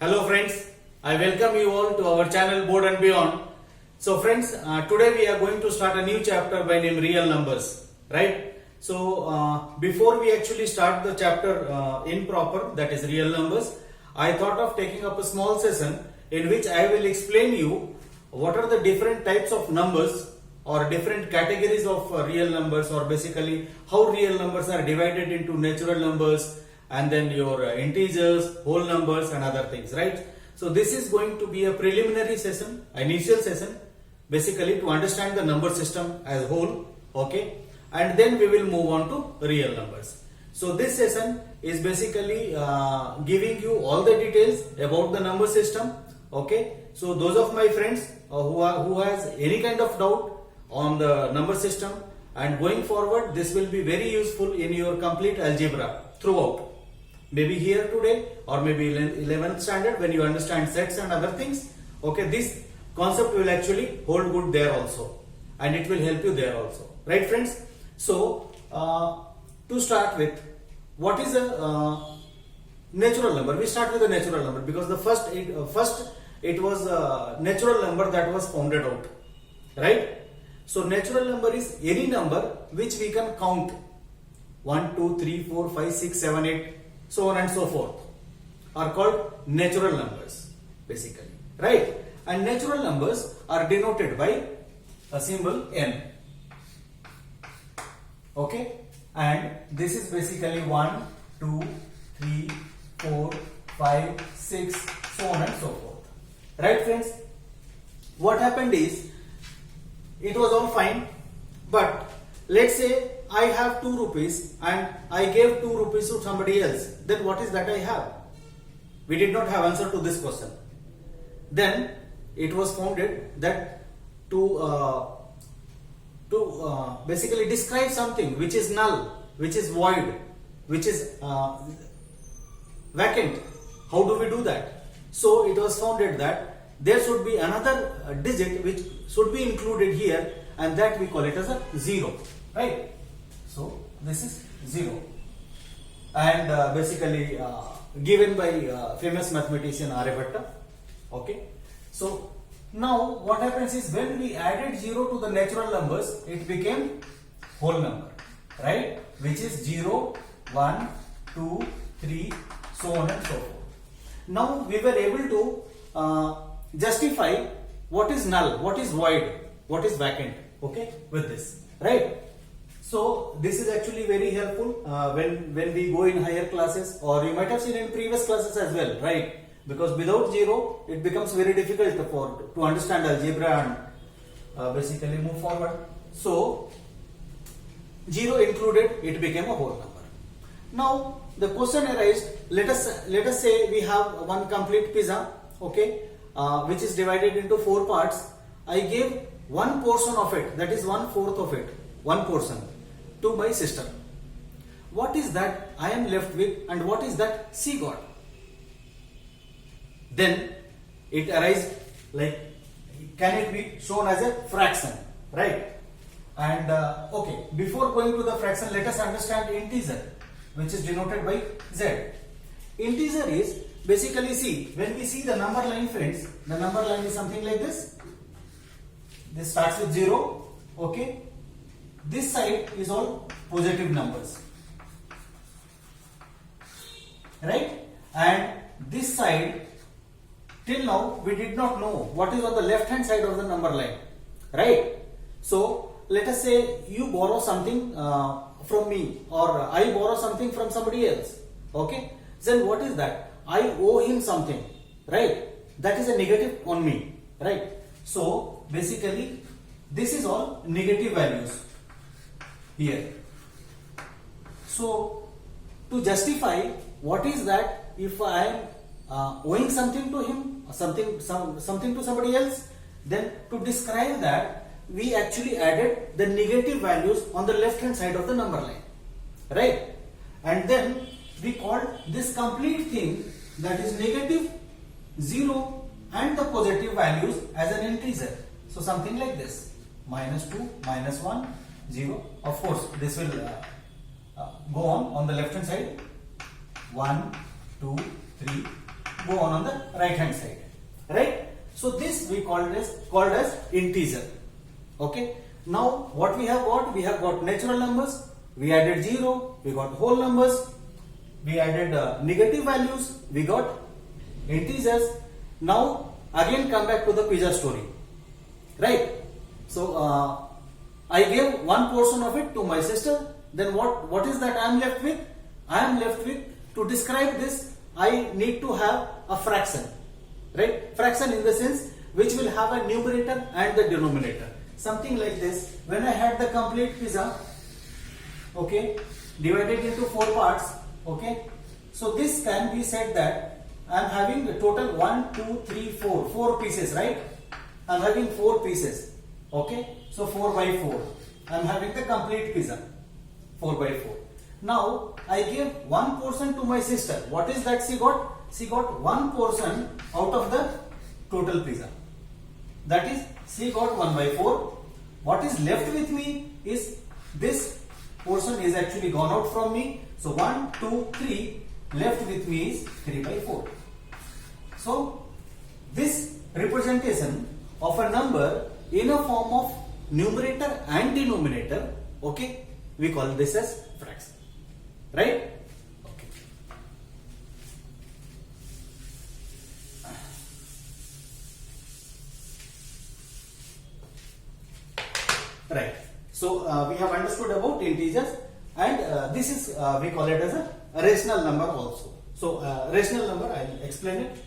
Hello friends, I welcome you all to our channel Board and Beyond. So friends, today we are going to start a new chapter by name Real Numbers, right? So before we actually start the chapter in proper, that is Real Numbers, I thought of taking up a small session in which I will explain you what are the different types of numbers or different categories of real numbers, or basically how real numbers are divided into natural numbers and then your integers, whole numbers and other things, right? So this is going to be a preliminary session, initial session, basically to understand the number system as a whole, okay? And then we will move on to real numbers. So this session is basically giving you all the details about the number system, okay? So those of my friends who has any kind of doubt on the number system, and going forward this will be very useful in your complete algebra throughout. Maybe here today or maybe 11th standard when you understand sets and other things, okay, this concept will actually hold good there also and it will help you there also, right friends? So to start with, what is a natural number? We start with a natural number because the first it was a natural number that was founded out, right? So natural number is any number which we can count 1, 2, 3, 4, 5, 6, 7, 8, so on and so forth, are called natural numbers basically, right? And natural numbers are denoted by a symbol n, okay? And this is basically 1, 2, 3, 4, 5, 6, so on and so forth, right friends? What happened is, it was all fine, but let's say I have 2 rupees and I gave 2 rupees to somebody else, then what is that I have? We did not have answer to this question. Then it was founded that to basically describe something which is null, which is void, which is vacant. How do we do that? So it was founded that there should be another digit which should be included here, and that we call it as a 0, right? So this is 0, and basically given by famous mathematician Aryabhatta, okay? So now what happens is, when we added 0 to the natural numbers, it became whole number, right? Which is 0, 1, 2, 3, so on and so forth. Now we were able to justify what is null, what is void, what is vacant, okay, with this, right? So this is actually very helpful when we go in higher classes, or you might have seen in previous classes as well, right? Because without 0 it becomes very difficult to understand algebra and basically move forward. So 0 included, it became a whole number. Now the question arises, let us say we have one complete pizza, okay, which is divided into 4 parts. I gave one portion of it, that is 1/4 of it, one portion, to my sister. What is that I am left with, and what is that she got? Then it arises like, can it be shown as a fraction, right? And okay, before going to the fraction, let us understand integer, which is denoted by z. Integer is basically, see, when we see the number line, friends, the number line is something like this. This starts with 0, okay? This side is all positive numbers, right? And this side, till now we did not know what is on the left hand side of the number line, right? So let us say you borrow something from me, or I borrow something from somebody else, okay? Then what is that? I owe him something, right? That is a negative on me, right? So basically this is all negative values here. So to justify what is that, if I am owing something to him, something to somebody else, then to describe that we actually added the negative values on the left hand side of the number line, right? And then we called this complete thing, that is negative, 0 and the positive values, as an integer. So something like this, -2, -1, 0. Of course this will go on the left hand side, 1, 2, 3, go on the right hand side, right? So this we called as integer. Okay. Now what we have got? We have got natural numbers. We added 0. We got whole numbers. We added negative values. We got integers. Now again come back to the pizza story, right? So I gave one portion of it to my sister. Then what is that I am left with? I am left with, to describe this, I need to have a fraction, right? Fraction in the sense which will have a numerator and the denominator. Something like this. When I had the complete pizza, okay, divided into 4 parts, okay. So this can be said that I am having a total 1, 2, 3, 4 pieces, right? I am having 4 pieces, okay. So 4 by 4. I am having the complete pizza, 4 by 4. Now I gave one portion to my sister. What is that she got? She got one portion out of the total pizza. That is, she got 1 by 4. What is left with me is this portion is actually gone out from me. So 1, 2, 3 left with me is 3 by 4. So this representation of a number in a form of numerator and denominator, okay, we call this as fraction, right? Okay. Right. So we have understood about integers, and this is we call it as a rational number also. So rational number, I will explain it.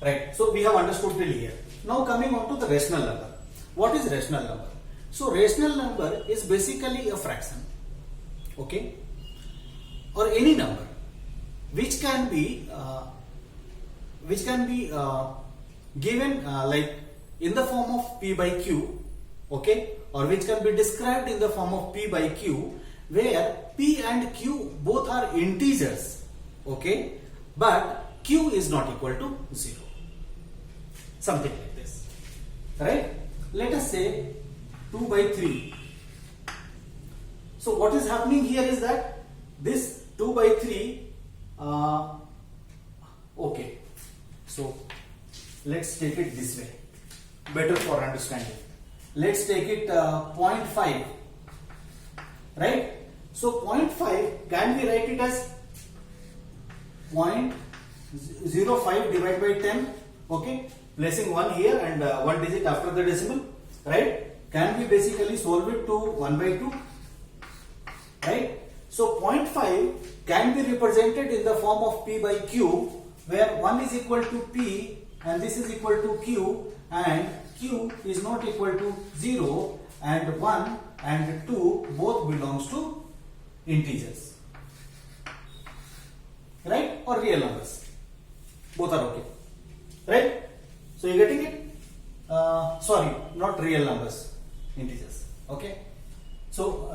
Right. So we have understood till here. Now coming on to the rational number. What is rational number? So rational number is basically a fraction, okay, or any number which can be given like in the form of p by q, okay, or which can be described in the form of p by q, where p and q both are integers, okay, but q is not equal to 0. Something like this, right? Let us say 2 by 3. So what is happening here is that this 2 by 3, okay, so let's take it this way, better for understanding. Let's take it 0.5, right? So 0.5, can we write it as 0.05 divided by 10, okay, placing 1 here and 1 digit after the decimal, right? Can we basically solve it to 1 by 2, right? So 0.5 can be represented in the form of p by q, where 1 is equal to p and this is equal to q, and q is not equal to 0, and 1 and 2 both belongs to integers, right, or real numbers. Both are okay, right? So you getting it? Sorry, not real numbers, integers, okay. So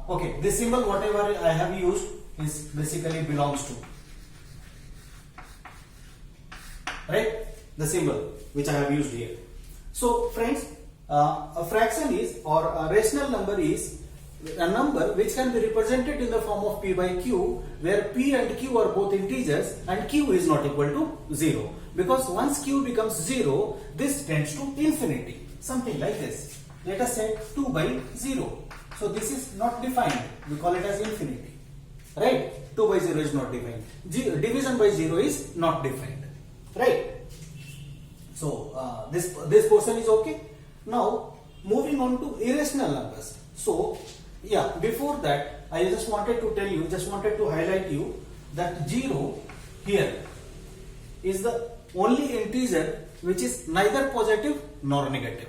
okay, this symbol whatever I have used is basically belongs to, right, the symbol which I have used here. So friends, a fraction is, or a rational number is a number which can be represented in the form of p by q, where p and q are both integers and q is not equal to 0, because once q becomes 0, this tends to infinity, something like this. Let us say 2 by 0. So this is not defined, we call it as infinity, right? 2 by 0 is not defined. Division by 0 is not defined, right? So this portion is okay. Now moving on to irrational numbers. So yeah, before that I just wanted to tell you, just wanted to highlight you that 0 here is the only integer which is neither positive nor negative,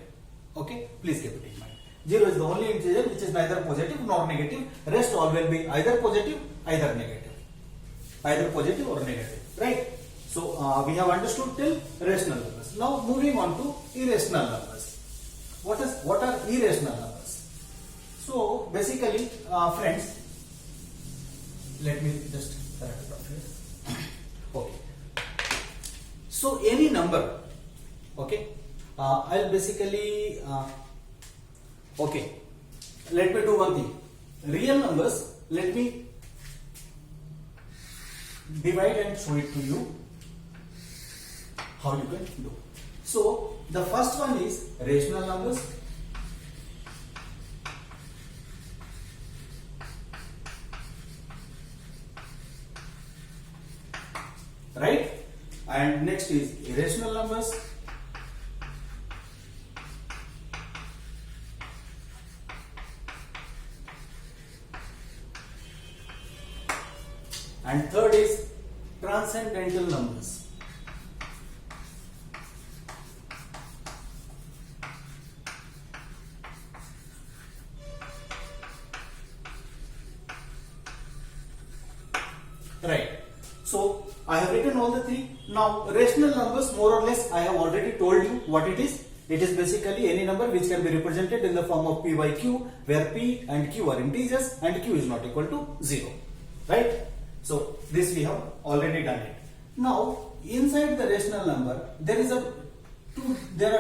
okay, please keep it in mind. 0 is the only integer which is neither positive nor negative. Rest all will be either positive, either negative, either positive or negative, right? So we have understood till rational numbers. Now moving on to irrational numbers. What are irrational numbers? So basically, friends, let me just write it off here. Okay. So any number, okay, I'll basically okay, let me do one thing. Real numbers, let me divide and show it to you. how you can do. So the first one is rational numbers. Right? And next is irrational numbers. And third is transcendental numbers. Right. So I have written all the three. Now rational numbers, more or less I have already told you what it is. It is basically any number which can be represented in the form of p by q, where p and q are integers and q is not equal to 0. Right? So this we have already done it. Now inside the rational number there are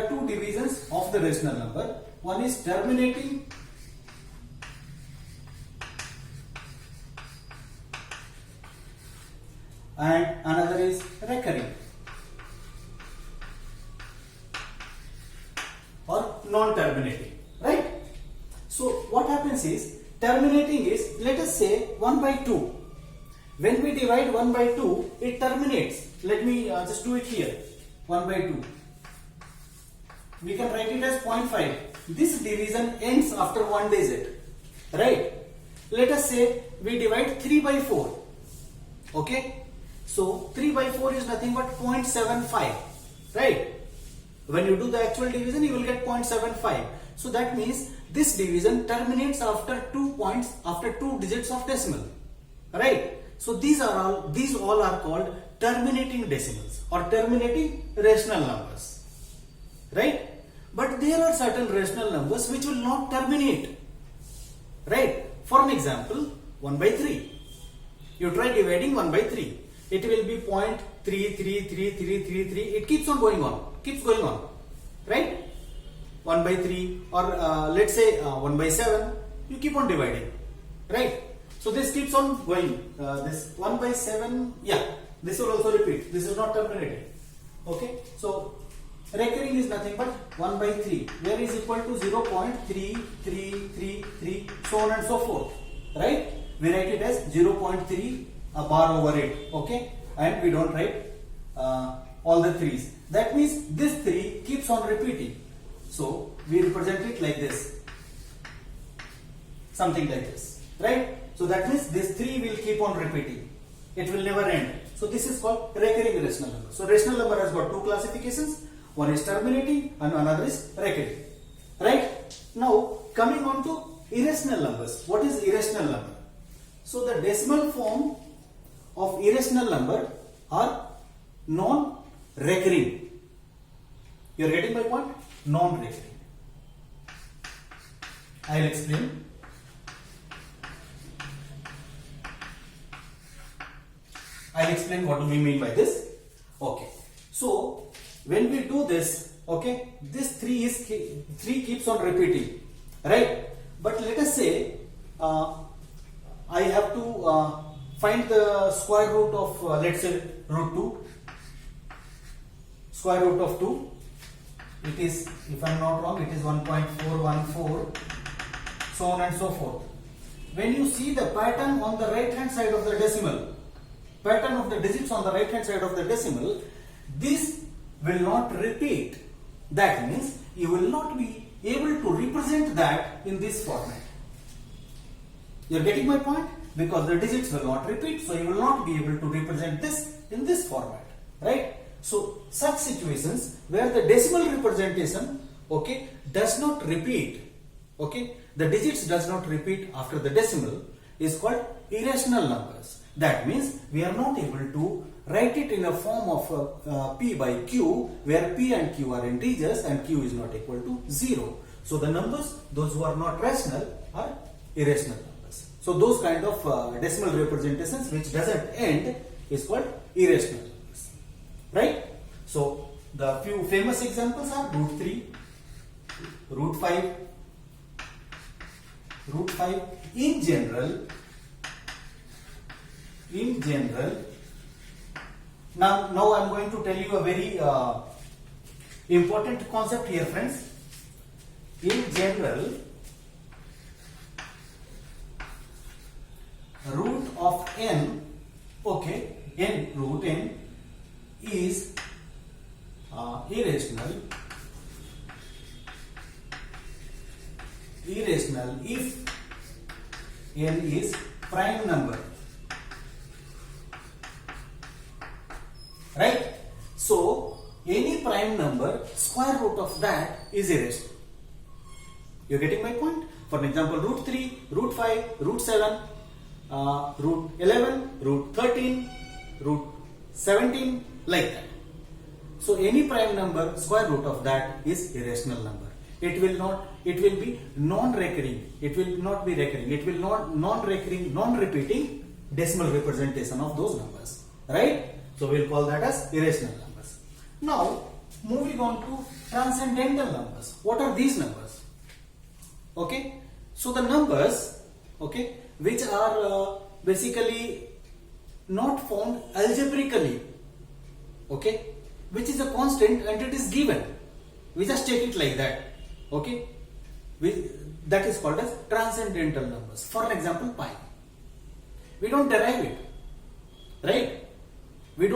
two divisions of the rational number. One is terminating and another is recurring or non-terminating, right? So what happens is, terminating is, let us say 1 by 2. When we divide 1 by 2, it terminates. Let me just do it here. 1 by 2. We can write it as 0.5. This division ends after one digit, right? Let us say we divide 3 by 4. Okay? So 3 by 4 is nothing but 0.75, right? When you do the actual division, you will get 0.75. So that means this division terminates after 2 points, after 2 digits of decimal, right? So these all are called terminating decimals or terminating rational numbers, right? But there are certain rational numbers which will not terminate, right? For an example, 1 by 3. You try dividing 1 by 3. It will be 0.333333. It keeps on going on, right? 1 by 3 or let's say 1 by 7. You keep on dividing, right? So this keeps on going. This 1 by 7, yeah, this will also repeat. This is not terminating. Okay, so recurring is nothing but 1 by 3, where is equal to 0.3333, so on and so forth, right? We write it as 0.3 a bar over it, okay, and we don't write all the 3's. That means this 3 keeps on repeating, so we represent it like this, something like this, right? So that means this 3 will keep on repeating, it will never end. So this is called recurring rational number. So rational number has got two classifications, one is terminating and another is recurring, right? Now coming on to irrational numbers. What is irrational number? So the decimal form of irrational number are non-recurring. You are getting my point? Non-recurring. I will explain. I'll explain what do we mean by this. Okay. So when we do this, okay, this 3 keeps on repeating, right? But let us say I have to find the square root of let's say root 2. Square root of 2. It is, if I am not wrong, it is 1.414, so on and so forth. When you see the pattern on the right hand side of the decimal, pattern of the digits on the right hand side of the decimal, this will not repeat. That means you will not be able to represent that in this format. You are getting my point? Because the digits will not repeat, so you will not be able to represent this in this format, right? So such situations where the decimal representation, okay, does not repeat, okay, the digits does not repeat after the decimal, is called irrational numbers. That means we are not able to write it in a form of p by q, where p and q are integers and q is not equal to 0. So the numbers, those who are not rational, are irrational numbers. So those kind of decimal representations which doesn't end is called irrational numbers, right? So the few famous examples are root 3, root 5, root 5. In general, Now I'm going to tell you a very important concept here, friends. In general, root of n, okay, root n is irrational if n is prime number, right? So any prime number, square root of that is irrational. You're getting my point? For example, root 3, root 5, root 7, root 11, root 13, root 17, like that. So any prime number, square root of that is irrational number. It will be non-recurring. It will not be recurring. It will not non-recurring, non-repeating decimal representation of those numbers, right? So we'll call that as irrational numbers. Now moving on to transcendental numbers. What are these numbers? Okay, so the numbers, okay, which are basically not found algebraically, okay, which is a constant and it is given. We just take it like that, okay. That is called as transcendental numbers. For example, pi. We don't derive it, right? We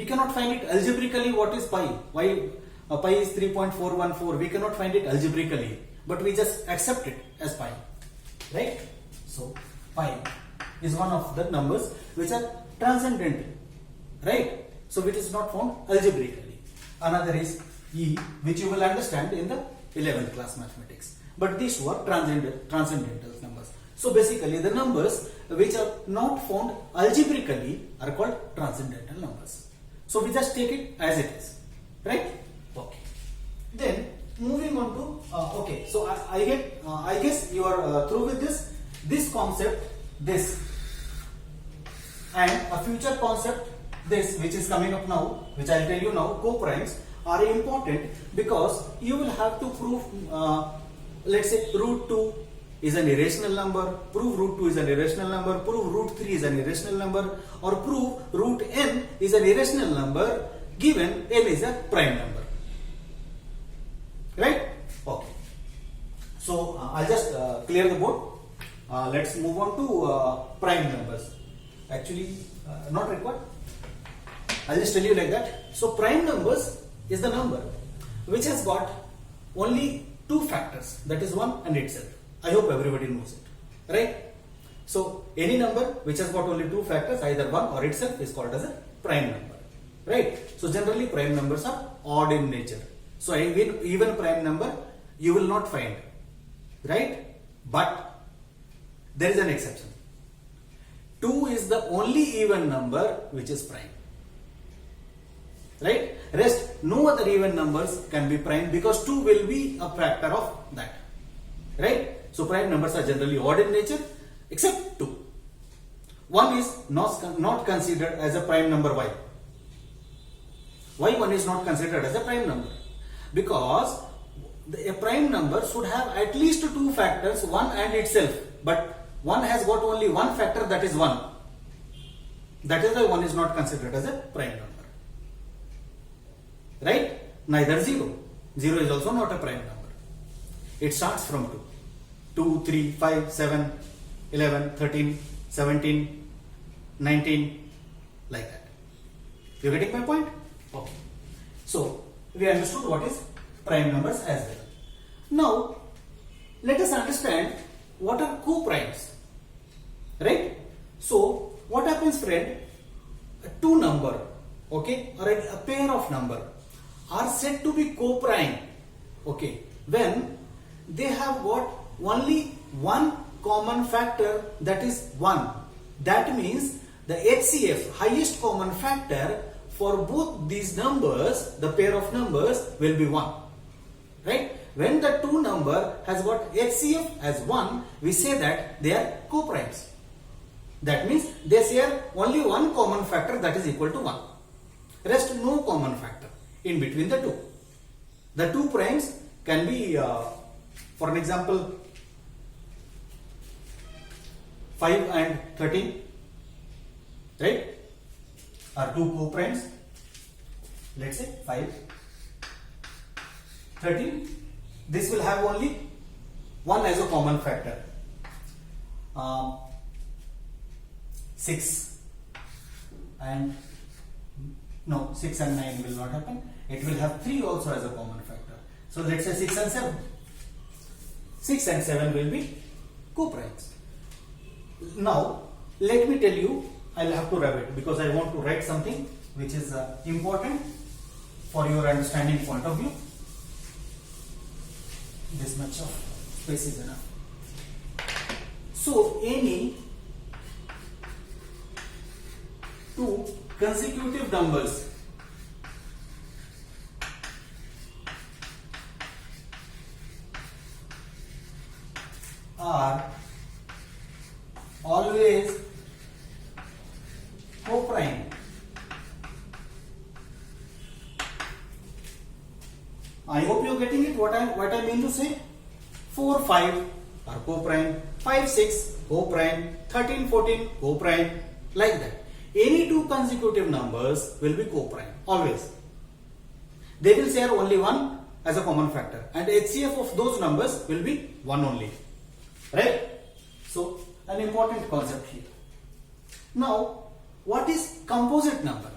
cannot find it algebraically. What is pi? Why pi is 3.414? We cannot find it algebraically, but we just accept it as pi, right? So pi is one of the numbers which are transcendental, right? So which is not found algebraically. Another is e, which you will understand in the 11th class mathematics. But these two are transcendental numbers. So basically the numbers which are not found algebraically are called transcendental numbers. So we just take it as it is, right? Okay. Then moving on to okay. So I guess you are through with this concept, this, and a future concept, this, which is coming up now, which I'll tell you now. Co-primes are important because you will have to prove, let's say root 2 is an irrational number, prove root 2 is an irrational number, prove root 3 is an irrational number, or prove root n is an irrational number given n is a prime number, right? Okay. So I'll just clear the board. Let's move on to prime numbers. Actually, not required. I'll just tell you like that. So prime numbers is the number which has got only two factors, that is 1 and itself. I hope everybody knows it, right? So any number which has got only two factors, either 1 or itself, is called as a prime number, right? So generally prime numbers are odd in nature. So even prime number you will not find, right? But there is an exception. 2 is the only even number which is prime, right? Rest, no other even numbers can be prime because 2 will be a factor of that, right? So prime numbers are generally odd in nature except 2. 1 is not considered as a prime number. Why? Why 1 is not considered as a prime number? Because a prime number should have at least two factors, 1 and itself, but 1 has got only one factor, that is 1. That is why 1 is not considered as a prime number, right? Neither 0. 0 is also not a prime number. It starts from 2, 3, 5, 7, 11, 13, 17, 19, like that. You getting my point? Okay. So we understood what is prime numbers as well. Now let us understand what are co-primes, right? So what happens, friend? Two number, okay, or a pair of number are said to be co-prime, okay, when they have got only one common factor, that is 1. That means the HCF, highest common factor, for both these numbers, the pair of numbers, will be 1, right? When the two number has got HCF as 1, we say that they are co-primes. That means they share only one common factor, that is equal to 1. Rest no common factor in between the two. The two primes can be, for an example, 5 and 13, right? are two co-primes. Let's say 5, 13. This will have only one as a common factor. 6 and no, 6 and 9 will not happen. It will have 3 also as a common factor. So let's say 6 and 7. 6 and 7 will be co-primes. Now let me tell you, I'll have to rub it because I want to write something which is important for your understanding point of view. This much of space is enough. So any two consecutive numbers are always co-prime. I hope you are getting it. What I mean to say. 4, 5 are co-prime. 5, 6 co-prime. 13, 14 co-prime. Like that. Any two consecutive numbers will be co-prime. Always. They will share only one as a common factor. And HCF of those numbers will be 1 only. Right? So, an important concept here. Now, what is composite number?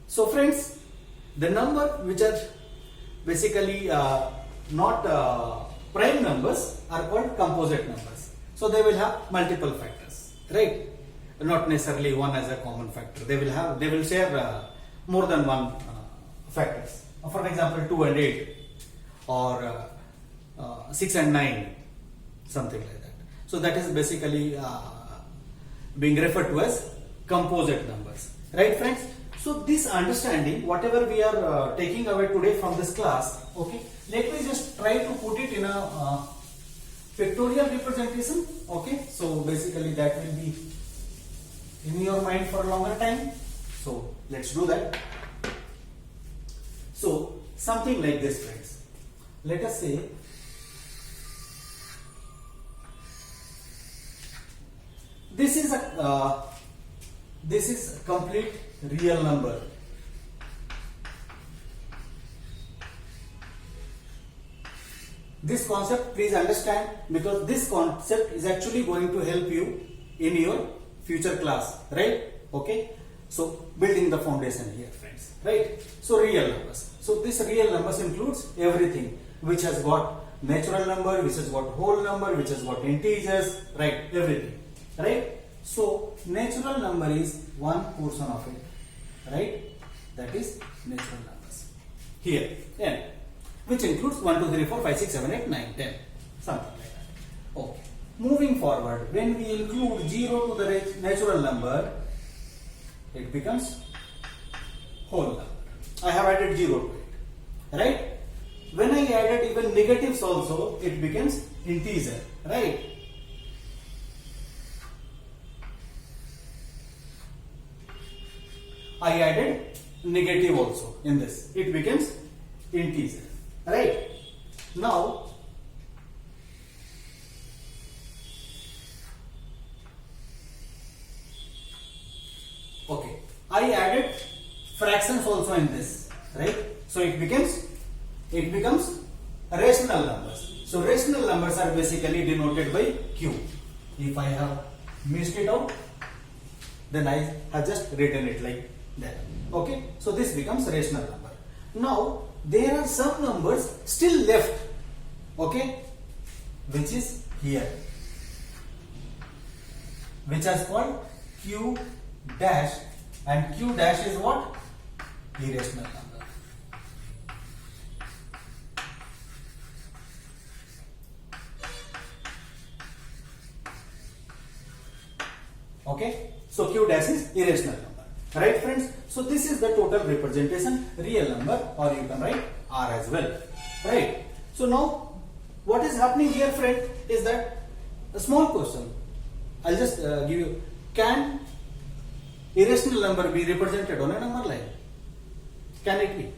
So friends, the number which are basically not prime numbers are called composite numbers. So they will have multiple factors, right? Not necessarily one as a common factor. They will share more than one factors. For example, 2 and 8 or 6 and 9, something like that. So that is basically being referred to as composite numbers, right friends? So this understanding, whatever we are taking away today from this class, okay, let me just try to put it in a pictorial representation, okay? So basically that will be in your mind for a longer time. So let's do that. So something like this, friends. Let us say this is a complete real number. This concept please understand, because this concept is actually going to help you in your future class, right? Okay, so building the foundation here, friends, right? So real numbers. So this real numbers includes everything which has got natural number, which has got whole number, which has got integers, right? Everything, right? So natural number is one portion of it, right? That is natural numbers here, n, which includes 1, 2, 3, 4, 5, 6, 7, 8, 9, 10, something like that. Okay. Moving forward, when we include 0 to the natural number, it becomes whole number. I have added 0 to it, right? When I added even negatives also, it becomes integer, right? I added negative also in this. It becomes integer, right? Now, okay, I added fractions also in this, right? So it becomes rational numbers. So rational numbers are basically denoted by Q. If I have missed it out, then I have just written it like that. Okay, so this becomes rational number. Now there are some numbers still left, okay, which is here, which is called Q dash, and Q dash is what? Irrational number. Okay, so Q dash is irrational number, right friends? So this is the total representation, real number, or you can write R as well, right? So now what is happening here, friend, is that a small question. I'll just give you, can irrational number be represented on a number line? Can it be?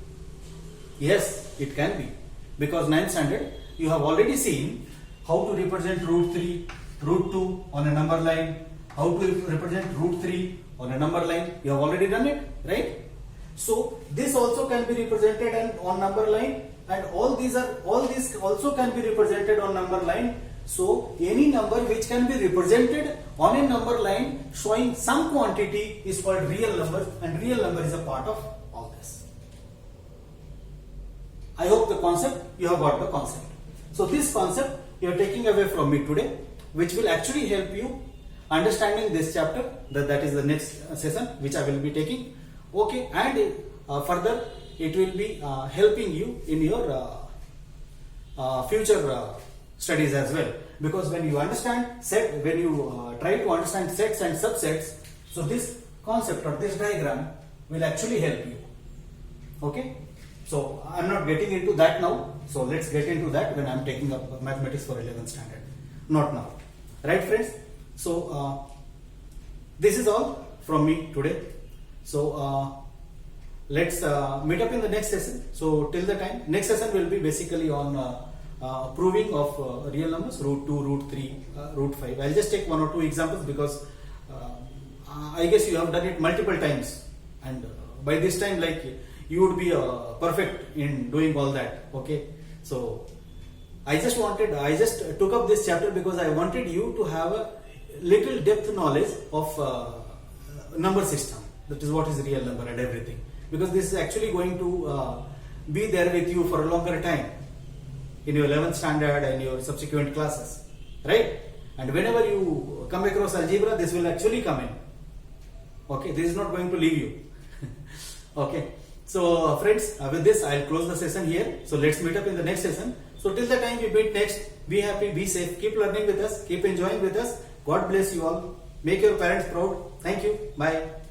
Yes, it can be, because 9th standard you have already seen how to represent root 3, root 2 on a number line, how to represent root 3 on a number line. You have already done it, right? So this also can be represented on number line, and all these also can be represented on number line. So any number which can be represented on a number line showing some quantity is called real number, and real number is a part of all this. I hope you have got the concept. So this concept you are taking away from me today, which will actually help you understanding this chapter. That is the next session which I will be taking. Okay, and further it will be helping you in your future studies as well, because when you understand when you try to understand sets and subsets, so this concept or this diagram will actually help you. Okay, so I'm not getting into that now, so let's get into that when I'm taking up mathematics for 11th standard, not now, right friends? So this is all from me today. So let's meet up in the next session. So till the time, next session will be basically on proving of real numbers, root 2, root 3, root 5. I'll just take one or two examples because I guess you have done it multiple times, and by this time like you would be perfect in doing all that. Okay, so I just took up this chapter because I wanted you to have a little depth knowledge of number system, that is what is real number and everything, because this is actually going to be there with you for a longer time in your 11th standard and your subsequent classes, right? And whenever you come across algebra, this will actually come in. Okay, this is not going to leave you. Okay, so friends, with this I'll close the session here. So let's meet up in the next session. So till the time we meet next, be happy, be safe, keep learning with us, keep enjoying with us. God bless you all. Make your parents proud. Thank you. Bye.